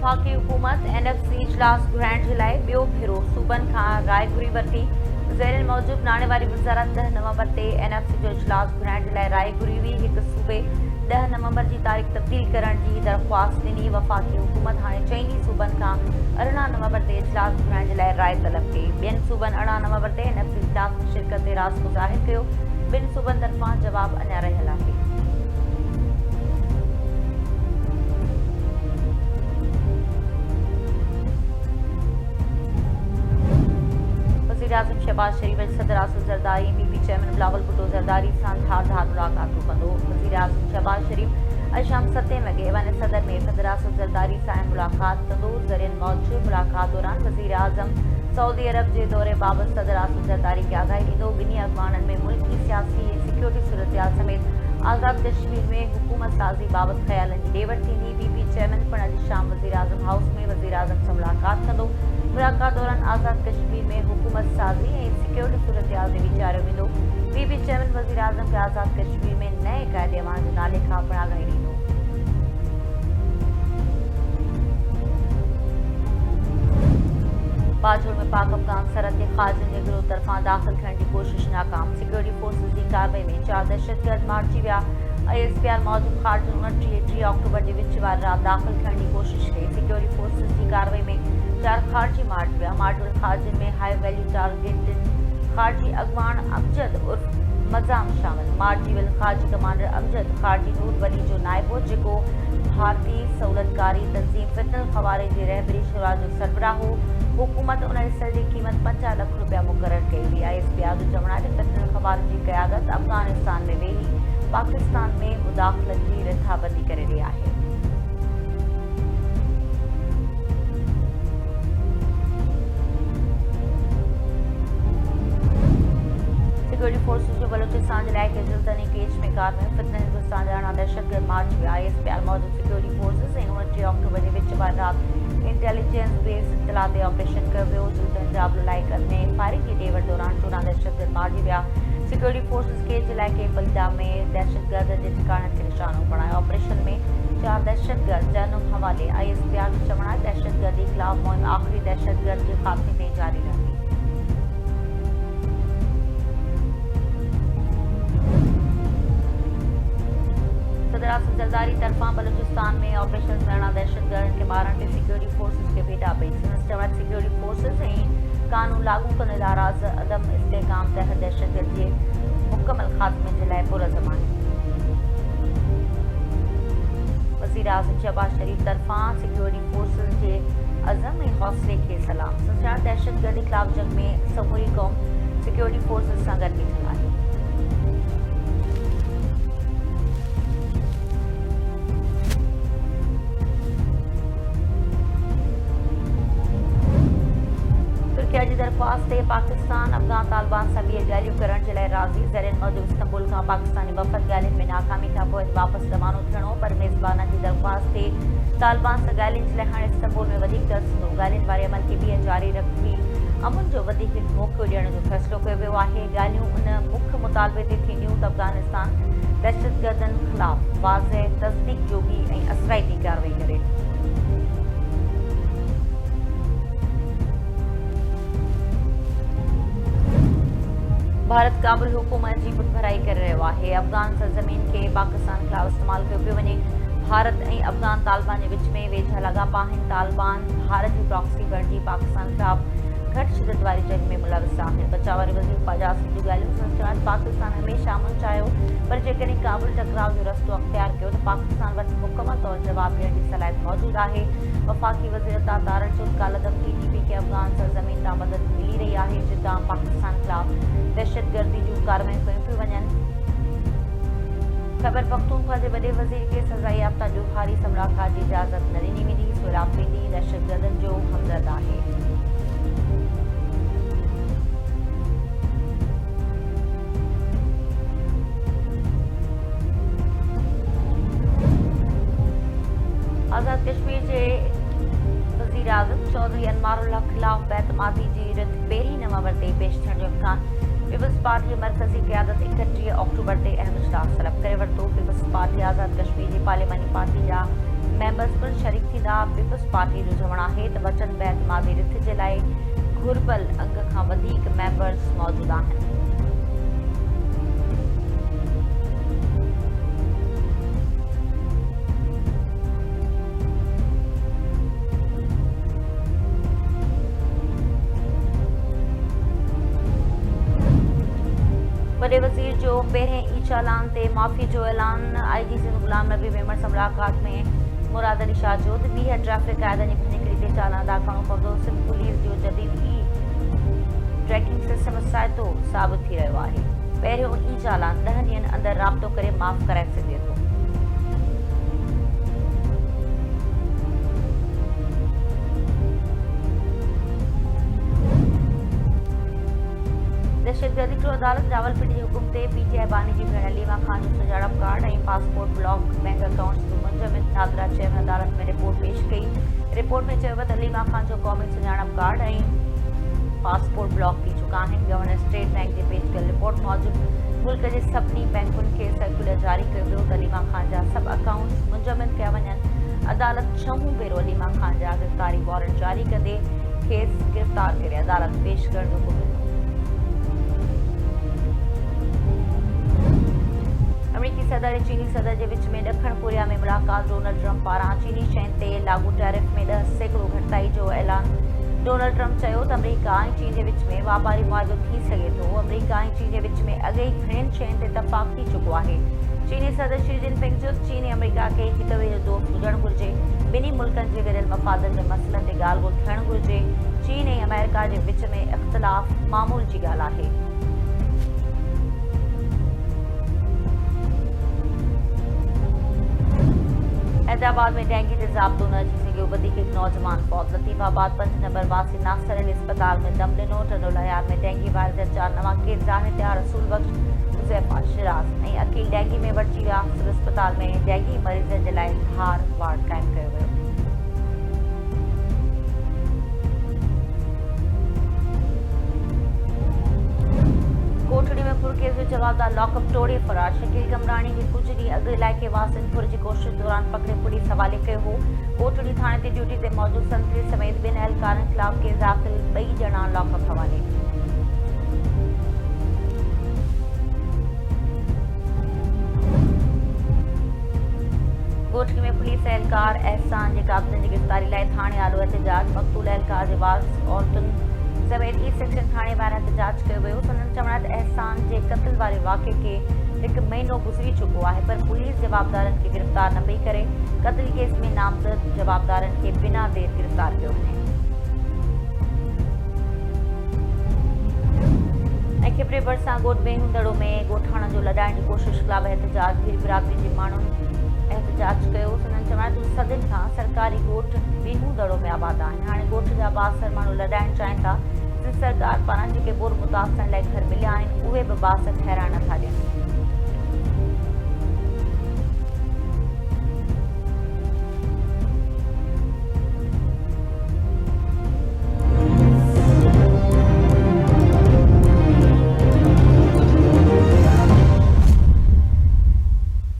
वफाकी हुकूमत NFC इजलास घुराइण जे लाइ ॿियो भेरो सूबनि खां राय घुरी वरिती। ज़ेरिल मौजूद नाणे वारी वज़ारत 10 नवंबर ते NFC जो इजलास घुराइण जे लाइ राय घुरी हुई। हिकु सूबे 10 नवंबर जी तारीख़ तब्दील करण जी दरख़्वास्त ॾिनी। वफ़ाकी हुकूमत हाणे चइनी सूबनि खां 18 नवंबर ते इजलास घुराइण जे लाइ राय तलब कई। ॿियनि सूबनि 18 नवंबर ते NFC इजलास में शिरकत ते राज़िको ज़ाहिर कयो। ॿिनि सूबनि तरफ़ां जवाब अञा रहियल आहे। वज़ीर-ए-आज़म शहबाज शरीफ सदर आसिफ ज़रदारी BP चेयरमैन बिलावल भुट्टो ज़रदारी सां धार मुलाक़ातूं कंदो। वज़ीर-ए-आज़म शहबाज शरीफ अॼु शाम 7 वॻे ऐवान सदर में सदर आसिफ ज़रदारी सां मुलाक़ात कंदो। ज़रियन मौजूदु मुलाक़ात दौरान वज़ीर-ए-आज़म सऊदी अरब जे दौरे बाबति सदर आसिफ ज़रदारी खे आगाही ॾींदो। ॿिन्ही अॻवाननि में मुल्की सियासी ऐं सिक्योरिटी सूरतहाल समेत आज़ाद कश्मीर में हुकूमत साज़ी बाबति ख़्यालनि जी ॾे वठि थींदी। BP चेयरमैन पिणु अॼु शाम वज़ीर-ए-आज़म हाउस में वज़ीर-ए-आज़म सां मुलाक़ात कंदो। मुलाक़ात दौरान आज़ाद कश्मीर में हुकूमत साज़ी ऐं सिक्योरिटी सूरतहाल ते वीचारियो वेंदो। BP चेयरमैन वज़ीर-ए-आज़म खे आज़ाद कश्मीर में नए क़ाइदे अमल जे नाले खां पिणु आगाही ॾींदो। बाजोड़ में पाक अफगान सरहद ते ख़ारजनि जे गिरोह तरफ़ां दाख़िल थियण जी कोशिश नाकाम। सिक्योरिटी फोर्सिस जी कार्रवाई में 4 दहशतगर्द मारिजी विया। ISPR मौजूदु ख़ारजनि 29-30 ऑक्टोबर जे विच वारी राति दाख़िल थियण जी कोशिश कई। सिक्योरिटी फोर्सिस जी कार्रवाई में 4 ख़ारजी मारिजी विया। मारियल ख़ारजनि में हाई वैल्यू टारगेटेड ख़ारजी अॻवान अमजद उर्फ मज़ाम शामिल। मारिजी वियल ख़ारजी कमांडर अमजद ख़ारजी नूर वली जो नाइबो, जेको भारतीय सहूलतकारी तंज़ीम फितनल ख़वारिज जी रहबरी शुरा जो सरबराह हो। हुकूमत उन रिसल जी क़ीमत 50 लाख रुपया मुक़ररु कई हुई। ISPR जो चवणु आहे त फितनल ख़वारिज जी क़यादत अफ़गानिस्तान में वेही पाकिस्तान में मुदाख़लत जी रिथाबंदी करे रही आहे। सिक्योरिटी फोर्सिस जो बलूचिस्तान जे इलाइक़े जुल्तनी केच में कार में फितनल हिंदुस्तान जा 18 दहशतगर्द मारिजी विया। ISPR मौजूदु सिक्योरिटी फोर्सिस ऐं 29 ऑक्टोबर जे विच वारी राति इंटेलिजेंस बेस इत्तला ते ऑपरेशन कयो वियो। जुल्तन जाबल इलाइक़नि में फायरिंग जी ॾे वठि दौरान 14 दहशतगर्द मारिजी विया। सिक्योरिटी फोर्सिस केच इलाइक़े बल्दा में दहशतगर्दनि जे ठिकाणनि खे निशानो बणायो। ऑपरेशन में 4 दहशतगर्द जनम हवाले। ISPR जो चवणु आहे दहशतगर्दी ख़िलाफ़ मुहिम आख़िरी दहशतगर्द जे ख़ात्मे ताईं जारी रहंदी। सदर आसिफ ज़रदारी तरफ़ां बलूचिस्तान में ऑपरेशन में 18 दहशतगर्दनि खे मारण ते सिक्योरिटी फोर्सिस खे भेटा पई। संदसि सिक्योरिटी फोर्सिस ऐं कानून लागू कंदड़ इदारा अदम इस्तेहकाम तहत दहशतगर्दी जे मुकमल ख़ात्मे जे लाइ पुरज़म आहिनि। वज़ीर-ए-आज़म शहबाज शरीफ तरफ़ां सिक्योरिटी फोर्सिस जे अज़म ऐं हौसले खे सलाम। संदसि दहशतगर्दी ख़िलाफ़ जंग में समूरी क़ौम सिक्योरिटी फोर्सिस सां गॾु बीठल आहे। तुर्किया जी दरख़्वास्त ते पाकिस्तान अफ़गान तालिबान सां ॿिए ॻाल्हियूं करण जे लाइ राज़ी। ज़रियन मौजूदु इस्तंबुल खां पाकिस्तानी वफ़द ॻाल्हियुनि में नाकामी खां पोइ वापसि रवानो थियणो, पर मेज़बाननि जी दरख़्वास्त ते तालिबान सां ॻाल्हियुनि जे लाइ हाणे इस्तंबुल में वधीक तरसंदो। ॻाल्हियुनि वारे अमल खे ॿीहर जारी रखी अमुन जो वधीक मौक़ो ॾियण जो फ़ैसिलो कयो वियो आहे। ॻाल्हियूं उन मुख्य मुतालबे ते थींदियूं त अफ़गानिस्तान दहशतगर्दनि ख़िलाफ़ वाज़ह तस्दीक जोगी ऐं असराइती कार्रवाई करे। भारत क़ाबिल हुकूमत जी पुठभराई करे रहियो आहे। अफ़गान सरज़मीन खे पाकिस्तान ख़िलाफ़ इस्तेमालु कयो पियो वञे। भारत ऐं अफ़गान तालिबान जे विच में वेझा लाॻापा आहिनि। तालिबान भारत जी प्रॉक्सी बणिजी पाकिस्तान ख़िलाफ़ घटि शिदत वारी जंग में मुलविस आहिनि। बचाव वारे वज़ीर ख़्वाजा आसिफ जूं ॻाल्हियूं संदसि पाकिस्तान हमेशह अमन चाहियो, पर जेकॾहिं क़ाबिल टकराव जो रस्तो अख़्तियार कयो त पाकिस्तान वटि मुकमल तौर जवाब ॾियण जी सलाहियत मौजूदु आहे। वफ़ाक़ी वज़ीर अता तारड़ जो कालदम TTP खे अफ़गान सरज़मीन तां मदद मिली रही आहे, जितां पाकिस्तान ख़िलाफ़ दहशतगर्दी जूं कार्रवायूं कयूं पियूं वञनि। ख़ैबर पख्तूनख्वा जे वॾे वज़ीर खे सज़ा याफ़्ता जोहारी सां मुलाक़ात जी इजाज़त न ॾिनी वेंदी। सुहेल आफ़रीदी दहशतगर्दनि जो हमदर्द आहे। आज़ाद कश्मीर जे वज़ीर-ए-आज़म चौधरी अनवारुल्लाह ख़िलाफ़ बेतमादी जी रिथ 1 नवंबर ते पेश थियण जो इम्कान। पीपल्स पार्टी मरकज़ी क़यादत 31 अक्टूबर ते अहम इजलास तलब करे वरितो। पीपल्स पार्टी आज़ाद कश्मीर जी पार्लियामानी पार्टी जा मेंबर्स पिणु शरीक थींदा। पीपल्स पार्टी जो चवणु आहे त वचन बेतमादी रिथ जे लाइ घुर्बल अंग खां वधीक मेंबर्स मौजूद आहिनि। वॾे वज़ीर जो पहिरें ई चालान ते माफ़ी जो ऐलान। IG सिंध गुलाम नबी मेमण सां मुलाक़ात में मुराद अली शाह जो 20 ट्रैफ़िक क़ाइदनि जी भञकिड़ी ते चालान अदा करणो पवंदो। सिंध पुलिस जो जदीद ट्रैकिंग सिस्टम साइतो साबित थी रहियो आहे। पहिरियों ई चालान 10 ॾींहनि अंदरि राब्तो करे माफ़ कराए सघे थो। दहशतगर्दी जो अदालत रावलपिंडी जे हुकुम ते PTI बानी जी भेण लीमा ख़ान जो सुञाणप कार्ड ऐं पासपोर्ट ब्लॉक बैंक अकाउंट्स जो मुंजमिद नादरा चेयरमैन अदालत में रिपोर्ट पेश कई। रिपोर्ट में चयो त लीमा ख़ान जो क़ौमी सुञाणप कार्ड ऐं पासपोर्ट ब्लॉक थी चुका आहिनि। गवर्नर स्टेट बैंक जे पेश कयल रिपोर्ट मूजिबि मुल्क जे सभिनी बैंकुनि खे सर्कुलर जारी कयो वियो त लीमा ख़ान जा सभु अकाउंट्स मुंजमिद कया वञनि। अदालत 6 भेरो लीमा ख़ान जा गिरफ़्तारी वारंट जारी कंदे खेसि गिरफ़्तार करे अदालत पेश करण जो हुकुम ॾिनो। अमरीकी सदर ऐं चीनी सदर जे विच में ॾखण कोरिया में मुलाक़ात। डोनाल्ड ट्रंप पारां चीनी शयुनि ते लाॻू टैरिफ में 10% घटिताई जो ऐलान। डोनाल्ड ट्रंप चयो त अमरीका ऐं चीन जे विच में वापारी मुआवज़ो थी सघे थो। अमरीका ऐं चीन जे विच में अॻे ई घणनि शयुनि ते इतफ़ाक़ थी चुको आहे। चीनी सदर शी जिनपिंग जो चीन ऐं अमरीका खे हिक ॿिए जो दोस्त हुजणु घुरिजे। ॿिन्ही मुल्कनि जे गॾियल मफ़ादनि जे मसइलनि ते ॻाल्हि ॿोल्हि थियणु घुरिजे। चीन ऐं अमेरिका जे विच में इख़्तिलाफ़ मामूल जी ॻाल्हि आहे। हैदराबाद में डेंगू ते ज़ाब्तो न अची सघियो। वधीक हिकु नौजवान फौत। लतीफ़ाबाद 5 नंबर वासी नासिर अली अस्पताल में दम ॾिनो। टंडोला हयात में डेंगू वायरस जा 4 नवां केस ज़ाहिर थिया। रसूल बख्श, हुज़ैफ़ा शिराज़ ऐं अकील डेंगू में वठिजी विया। सिविल अस्पताल में डेंगू मरीज़नि जे लाइ धार वार्ड क़ाइमु कयो वियो। कोठड़ी में फुरकेस जो जवाबदार लॉकअप तोड़े फरार। शकील कमरानी खे कुछ ॾींहं अॻु इलाइक़े वासियुनि जी कोशिश दौरान पकड़े पुलिस हवाले कयो हो। कोठड़ी थाणे ते ड्यूटी ते मौजूद संतरी समेत 2 एहलकारनि ख़िलाफ़ केस दाख़िल। 2 ॼणा लॉकअप हवाले। कोठड़ी में पुलिस एहलकार एहसान जे काबज़नि जी गिरफ़्तारी लाइ थाणे आलो एहतजाज। मक़तूल एहलकार जे वारिस औरतुनि समेत ई सेक्शन थाणे ॿाहिरां एहतजाज कयो वियो। संदनि चवण त एहसान जे क़त्ल वारे वाक़े खे 1 महीनो गुज़री चुको आहे, पर पुलिस जवाबदारनि खे गिरफ़्तार न पई करे। क़त्ल केस में नामज़द जवाबदारनि खे बिना देर गिरफ़्तार कयो वञे। ऐं खिपरे भरिसां ॻोठ बेहूंदड़ो में ॻोठाणनि जो लॾाइण जी कोशिश ख़िलाफ़ एहतजाज। भील बिरादरी जे माण्हुनि एहतजाज कयो। संदनि चवण त सदियुनि खां सरकारी ॻोठ बेहूंदड़ो में आबाद आहिनि। हाणे ॻोठ जा 62 माण्हू लॾाइण चाहिनि था। सरकार पारां जेके बोर मुतासिर लाइ घर मिलिया आहिनि उहे बि 62 ठहिराइण नथा ॾियनि।